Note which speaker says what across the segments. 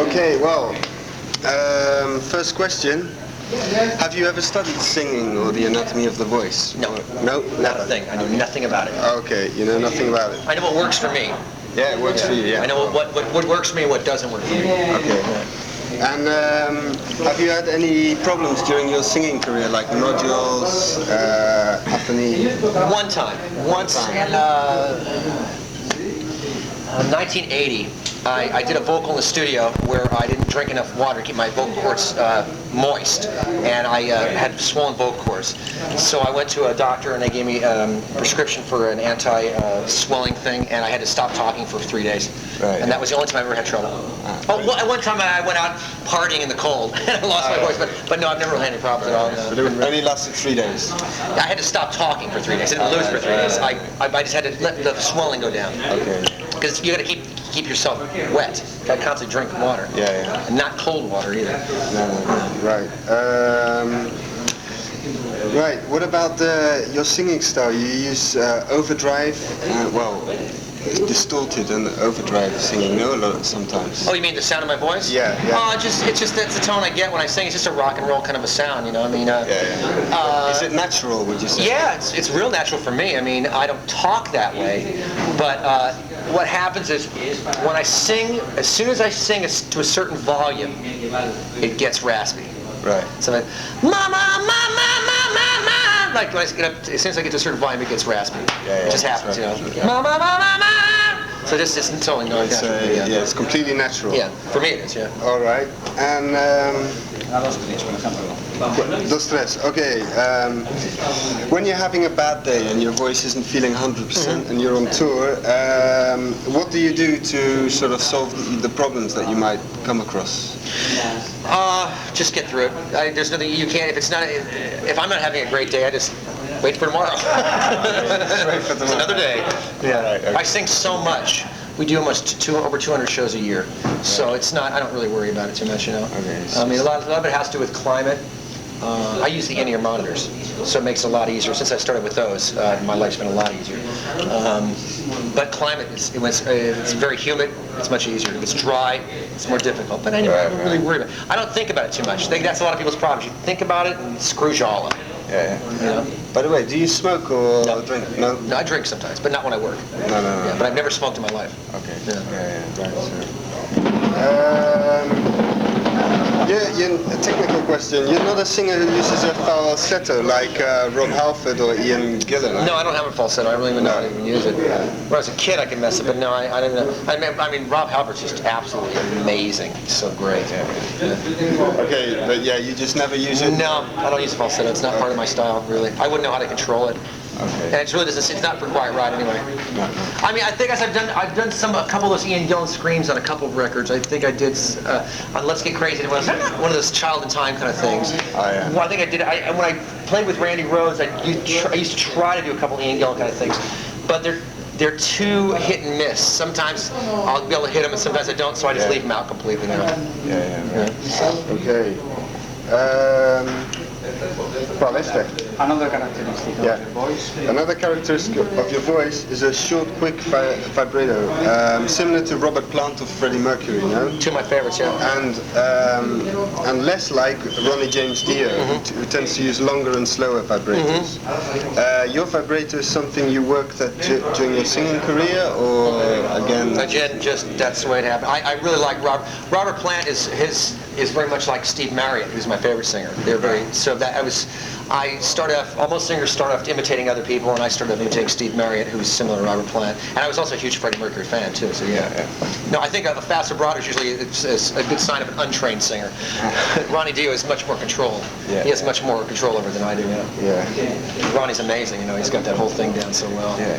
Speaker 1: Okay, well, first question. Have you ever studied singing or the anatomy of the voice?
Speaker 2: No.
Speaker 1: No?
Speaker 2: Not a thing. I know nothing about it.
Speaker 1: Okay, you know nothing about it.
Speaker 2: I know what works for me.
Speaker 1: Yeah, it works for you, yeah.
Speaker 2: I know what works for me and what doesn't work for me.
Speaker 1: Okay. And have you had any problems during your singing career, like nodules, apnea?
Speaker 2: One time. Once in 1980. I did a vocal in the studio where I didn't drink enough water to keep my vocal cords moist, and I had swollen vocal cords. So I went to a doctor and they gave me a prescription for an anti-swelling thing, and I had to stop talking for 3 days.
Speaker 1: Right.
Speaker 2: And that was the only time I ever had trouble. Oh, well, one time I went out partying in the cold and I lost my voice, but no, I've never had any problems at all.
Speaker 1: But it only lasted 3 days.
Speaker 2: I had to stop talking for 3 days. I didn't lose for 3 days. I just had to let the swelling go down.
Speaker 1: Okay.
Speaker 2: Because you got to keep yourself wet. You got to constantly drink water.
Speaker 1: Yeah, yeah.
Speaker 2: And not cold water either.
Speaker 1: No. Right. Right. What about your singing style? You use overdrive. Distorted and overdrive singing. No, a lot sometimes.
Speaker 2: Oh, you mean the sound of my voice?
Speaker 1: Yeah.
Speaker 2: Oh, it's just that's the tone I get when I sing. It's just a rock and roll kind of a sound, you know. I mean.
Speaker 1: Is it natural? Would you say?
Speaker 2: Yeah, it's real natural for me. I mean, I don't talk that way, but what happens is when I sing, as soon as I sing to a certain volume, it gets raspy.
Speaker 1: Right.
Speaker 2: So like, like when I get up, as soon as I get to a certain volume, it gets raspy.
Speaker 1: Yeah,
Speaker 2: it just happens, you know. So just it's totally natural.
Speaker 1: Yeah, it's completely natural.
Speaker 2: Yeah, for me it is. Yeah.
Speaker 1: All right. And dos tres. Okay. When you're having a bad day and your voice isn't feeling 100% and you're on tour, what do you do to sort of solve the problems that you might come across?
Speaker 2: Just get through it. There's nothing you can't. If I'm not having a great day, I just wait for tomorrow. It's another day.
Speaker 1: Yeah. Right, okay.
Speaker 2: I sing so much. We do almost over 200 shows a year, so it's not. I don't really worry about it too much, you know.
Speaker 1: Okay.
Speaker 2: I mean, a lot of it has to do with climate. I use the in-ear monitors, so it makes it a lot easier. Since I started with those, my life's been a lot easier. But climate, it's very humid, it's much easier. If it's dry, it's more difficult. But anyway, I don't really worry about it. I don't think about it too much. I think that's a lot of people's problems. You think about it and it screws you all up.
Speaker 1: Yeah.
Speaker 2: You know?
Speaker 1: By the way, do you smoke or drink? No?
Speaker 2: No, I drink sometimes, but not when I work.
Speaker 1: No.
Speaker 2: Yeah, but I've never smoked in my life.
Speaker 1: Okay.
Speaker 2: Yeah.
Speaker 1: Right. A technical question. You're not a singer who uses a falsetto like Rob Halford or Ian Gillan.
Speaker 2: No, I don't have a falsetto. I don't even know how to even use it. When I was a kid, I could mess it, but no, I didn't know. I mean, Rob Halford's just absolutely amazing. He's so great. Yeah.
Speaker 1: Okay, but yeah, you just never use it?
Speaker 2: No, I don't use falsetto. It's not part of my style, really. I wouldn't know how to control it.
Speaker 1: Okay.
Speaker 2: And it really doesn't. It's not for Quiet Riot anyway.
Speaker 1: No.
Speaker 2: I mean, I think I've done a couple of those Ian Gillan screams on a couple of records. I think I did on Let's Get Crazy. It was one of those Child in Time kind of things.
Speaker 1: Oh yeah.
Speaker 2: Well, I think I did. When I played with Randy Rhoads, I used to try to do a couple of Ian Gillan kind of things, but they're too hit and miss. Sometimes I'll be able to hit them, and sometimes I don't. So I just leave them out completely now.
Speaker 1: Yeah. Okay. Esta.
Speaker 3: Another characteristic of your voice.
Speaker 1: Another characteristic of your voice is a short, quick vibrato, similar to Robert Plant or Freddie Mercury, you know?
Speaker 2: Two of my favorites, yeah.
Speaker 1: And less like Ronnie James Dio, who tends to use longer and slower vibrators. Your vibrato is something you worked at during your singing career, or again?
Speaker 2: Again, just that's the way it happened. I really like Robert. Robert Plant is very much like Steve Marriott, who's my favorite singer. They're very I started off. All most singers start off imitating other people, and I started off imitating Steve Marriott, who's similar to Robert Plant. And I was also a huge Freddie Mercury fan too. So yeah. No, I think a fast vibrato is usually it's a good sign of an untrained singer. Ronnie Dio is much more control.
Speaker 1: Yeah,
Speaker 2: he has much more control over it than I do.
Speaker 1: Yeah.
Speaker 2: Ronnie's amazing. You know, he's got that whole thing down so well.
Speaker 1: Yeah.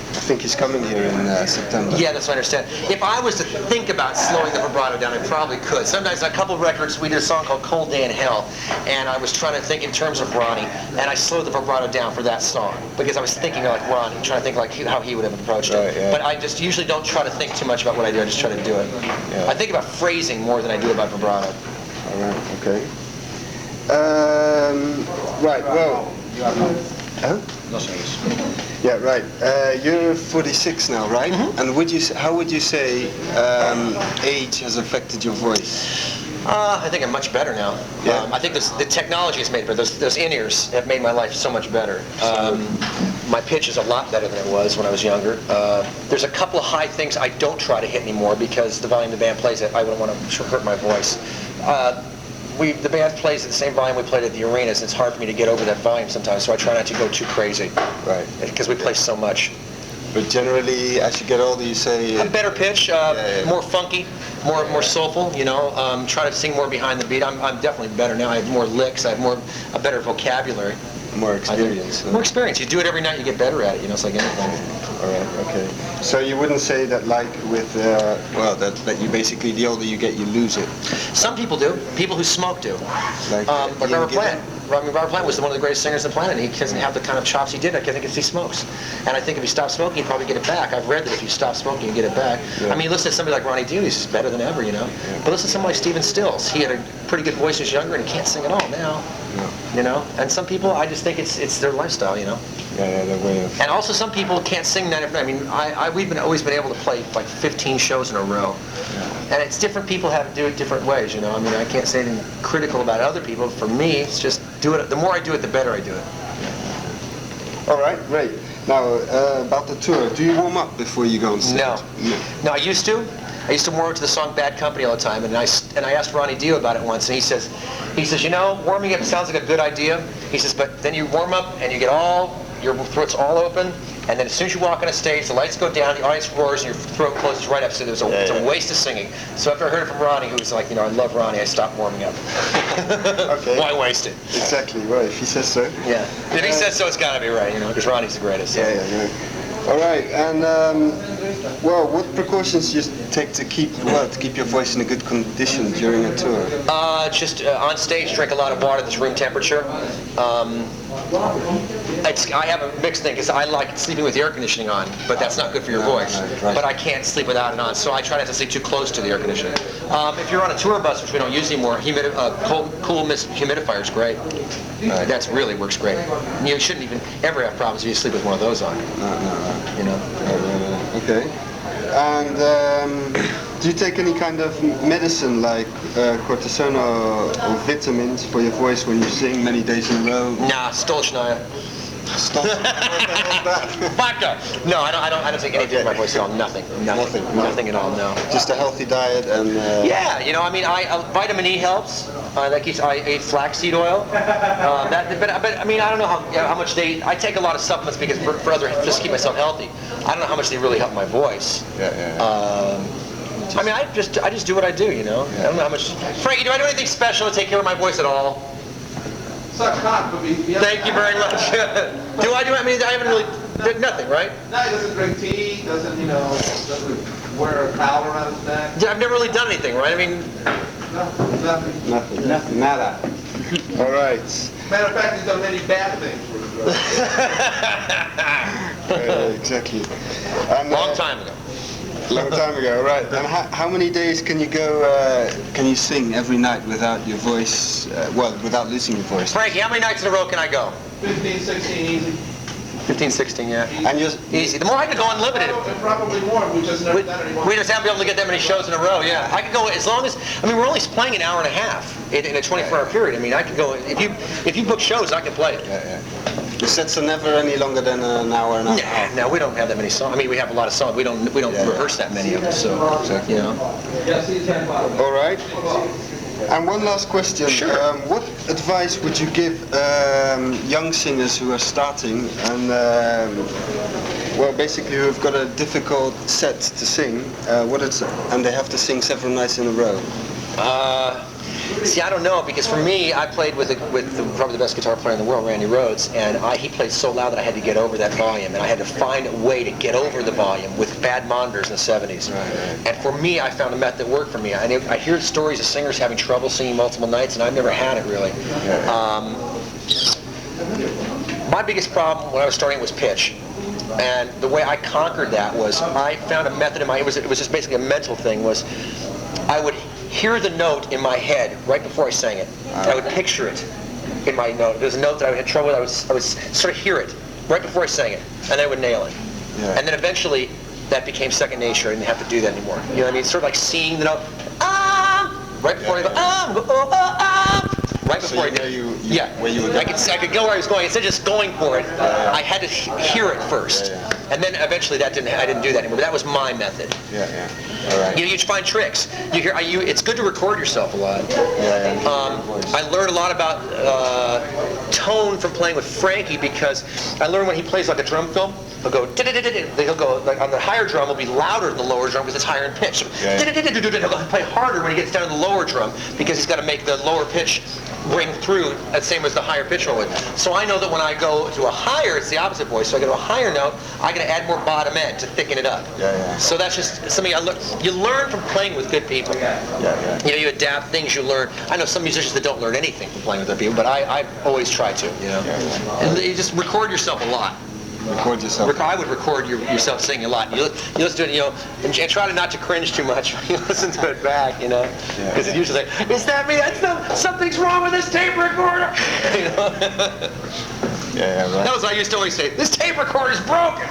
Speaker 1: I think he's coming here in September.
Speaker 2: Yeah, that's what I understand. If I was to think about slowing the vibrato down, I probably could. Sometimes a couple of records, we did a song called Cold Day in Hell, and I was trying to think in terms of Ronnie, and I slowed the vibrato down for that song because I was thinking like Ronnie, trying to think like how he would have approached it.
Speaker 1: Yeah.
Speaker 2: But I just usually don't try to think too much about what I do. I just try to do it.
Speaker 1: Yeah.
Speaker 2: I think about phrasing more than I do about vibrato.
Speaker 1: All right. Okay. Right. Well.
Speaker 3: You are not.
Speaker 1: Huh?
Speaker 3: No sé.
Speaker 1: Yeah, right. You're 46 now, right? And how would you say age has affected your voice?
Speaker 2: I think I'm much better now.
Speaker 1: Yeah.
Speaker 2: I think the technology has made it better. Those in-ears have made my life so much better. My pitch is a lot better than it was when I was younger. There's a couple of high things I don't try to hit anymore because the volume the band plays at, I wouldn't want to hurt my voice. The band plays at the same volume we played at the arenas, and it's hard for me to get over that volume sometimes, so I try not to go too crazy.
Speaker 1: Right.
Speaker 2: Because we play so much.
Speaker 1: But generally, as you get older, you say...
Speaker 2: A better pitch, more funky, more soulful, you know. Try to sing more behind the beat. I'm definitely better now. I have more licks. I have a better vocabulary.
Speaker 1: More experience.
Speaker 2: More experience. You do it every night, you get better at it. You know, it's like anything.
Speaker 1: All right. Okay. So you wouldn't say that, like with that you basically, the older you get, you lose it.
Speaker 2: Some people do. People who smoke do.
Speaker 1: Like
Speaker 2: Robert Plant. Robert Plant was one of the greatest singers on the planet. He doesn't have the kind of chops he did. I think if he smokes, and I think if he stopped smoking, he'd probably get it back. I've read that if you stop smoking, you get it back.
Speaker 1: Yeah.
Speaker 2: I mean, listen to somebody like Ronnie Dio. He's better than ever, you know. Yeah. But listen to somebody like Stephen Stills. He had a pretty good voice when he was younger, and he can't sing at all now. Yeah. You know. And some people, I just think it's their lifestyle, you know.
Speaker 1: Yeah, their way of.
Speaker 2: And also, some people can't sing that. I mean, we've always been able to play like 15 shows in a row. Yeah. And it's different people have to do it different ways, you know. I mean, I can't say anything critical about other people. For me, it's just do it. The more I do it, the better I do it.
Speaker 1: All right, great. Now, about the tour, do you warm up before you go on stage?
Speaker 2: No, I used to. I used to warm up to the song Bad Company all the time, and I asked Ronnie Dio about it once, and he says, you know, warming up sounds like a good idea. He says, but then you warm up and you get your throat's all open, and then as soon as you walk on a stage, the lights go down, the audience roars, and your throat closes right up, so it's a waste of singing. So after I heard it from Ronnie, who was like, you know, I love Ronnie, I stopped warming up.
Speaker 1: Okay.
Speaker 2: Why waste it?
Speaker 1: Exactly, right, if he says so.
Speaker 2: Yeah. If he says so, it's got to be right, you know, because Ronnie's the greatest. So.
Speaker 1: Yeah. All right, and well, what precautions do you take to keep your voice in a good condition during a tour?
Speaker 2: Just on stage, drink a lot of water that's room temperature. I have a mixed thing because I like sleeping with the air conditioning on, but that's not good for your voice. Right. But I can't sleep without it on, so I try not to sleep too close to the air conditioning. If you're on a tour bus, which we don't use anymore, cool mist humidifier is great. Right. That really works great. You shouldn't even ever have problems if you sleep with one of those on.
Speaker 1: No.
Speaker 2: You know.
Speaker 1: Okay. And do you take any kind of medicine like cortisone or vitamins for your voice when you sing many days in a row?
Speaker 2: Nah, Stolchnaya. Vodka. No, I don't take anything for my voice at all. Nothing at all. No.
Speaker 1: Just a healthy diet and.
Speaker 2: Yeah, you know, I mean, vitamin E helps. I ate flaxseed oil. But I mean, I don't know how much I take a lot of supplements because for just to keep myself healthy. I don't know how much they really help my voice. I mean, I just do what I do, you know. I don't know how much. Frankie, do I do anything special to take care of my voice at all? Thank you very much. Do I do? I mean, I haven't really did nothing, right?
Speaker 3: No, he doesn't drink tea. Doesn't doesn't wear a towel around his neck.
Speaker 2: Yeah, I've never really done anything, right? I mean,
Speaker 1: nothing. Nada. All right.
Speaker 3: Matter of fact, he's done many bad things for his drugs.
Speaker 1: Exactly. And,
Speaker 2: long time ago.
Speaker 1: Long time ago, right. And how many days can you go, can you sing every night without your voice, without losing your voice?
Speaker 2: Frankie, how many nights in a row can I go?
Speaker 3: 15, 16, easy.
Speaker 2: 15, 16, yeah.
Speaker 1: And you're
Speaker 2: easy. The more I could go unlimited.
Speaker 3: Probably more. We just never done anymore.
Speaker 2: We just haven't been able to get that many shows in a row, yeah. I could go as long as, I mean, we're only playing an hour and a half in a 24-hour period. I mean, I could go, if you book shows, I can play it.
Speaker 1: Yeah. The sets are never any longer than an hour and a half.
Speaker 2: No, we don't have that many songs. I mean, we have a lot of songs. We don't rehearse that many of them. So,
Speaker 1: exactly.
Speaker 2: You know.
Speaker 1: All right. And one last question.
Speaker 2: Sure.
Speaker 1: What advice would you give young singers who are starting and, well, basically who have got a difficult set to sing, and they have to sing several nights in a row?
Speaker 2: See, I don't know, because for me, I played with probably the best guitar player in the world, Randy Rhoads, and he played so loud that I had to get over that volume, and I had to find a way to get over the volume with bad monitors in the 70s.
Speaker 1: Right.
Speaker 2: And for me, I found a method that worked for me. I hear stories of singers having trouble singing multiple nights, and I've never had it really. My biggest problem when I was starting was pitch. And the way I conquered that was I found a method in it was just basically a mental thing, was I would hear the note in my head right before I sang it. I would picture it in my note. If there was a note that I had trouble with, I would sort of hear it right before I sang it, and I would nail it.
Speaker 1: Yeah.
Speaker 2: And then eventually, that became second nature. I didn't have to do that anymore. You know what I mean? Sort of like seeing the note, right before I go, right before I did.
Speaker 1: Where you were
Speaker 2: I could go where I was going. Instead of just going for it, I had to hear it first. And then eventually I didn't do that anymore. But that was my method.
Speaker 1: All right.
Speaker 2: You find tricks. You hear. It's good to record yourself a lot. I learned a lot about tone from playing with Frankie, because I learned when he plays like a drum fill, he'll go. He'll go like on the higher drum will be louder than the lower drum because it's higher in pitch. He'll play harder when he gets down to the lower drum because he's got to make the lower pitch ring through, the same as the higher pitch one would. So I know that when I go to a higher, it's the opposite voice. So I go to a higher note, I got to add more bottom end to thicken it up. So that's just something you learn from playing with good people. You know, you adapt things you learn. I know some musicians that don't learn anything from playing with other people, but I always try to. You know, and you just record yourself a lot.
Speaker 1: Record yourself.
Speaker 2: I would record yourself singing a lot. You listen to it, you know, and try not to cringe too much when you listen to it back, you know, because it's usually like, is that me? Something's wrong with this tape recorder. You know?
Speaker 1: Right.
Speaker 2: That was what I used to always say. This tape recorder's broken.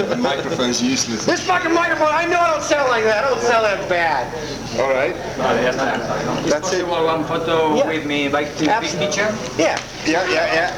Speaker 1: The microphone's useless.
Speaker 2: This fucking microphone. I know I don't sound like that. I don't sound that bad.
Speaker 1: All right.
Speaker 4: That's it. One photo with me, like the big picture.
Speaker 2: Yeah.
Speaker 1: Yeah.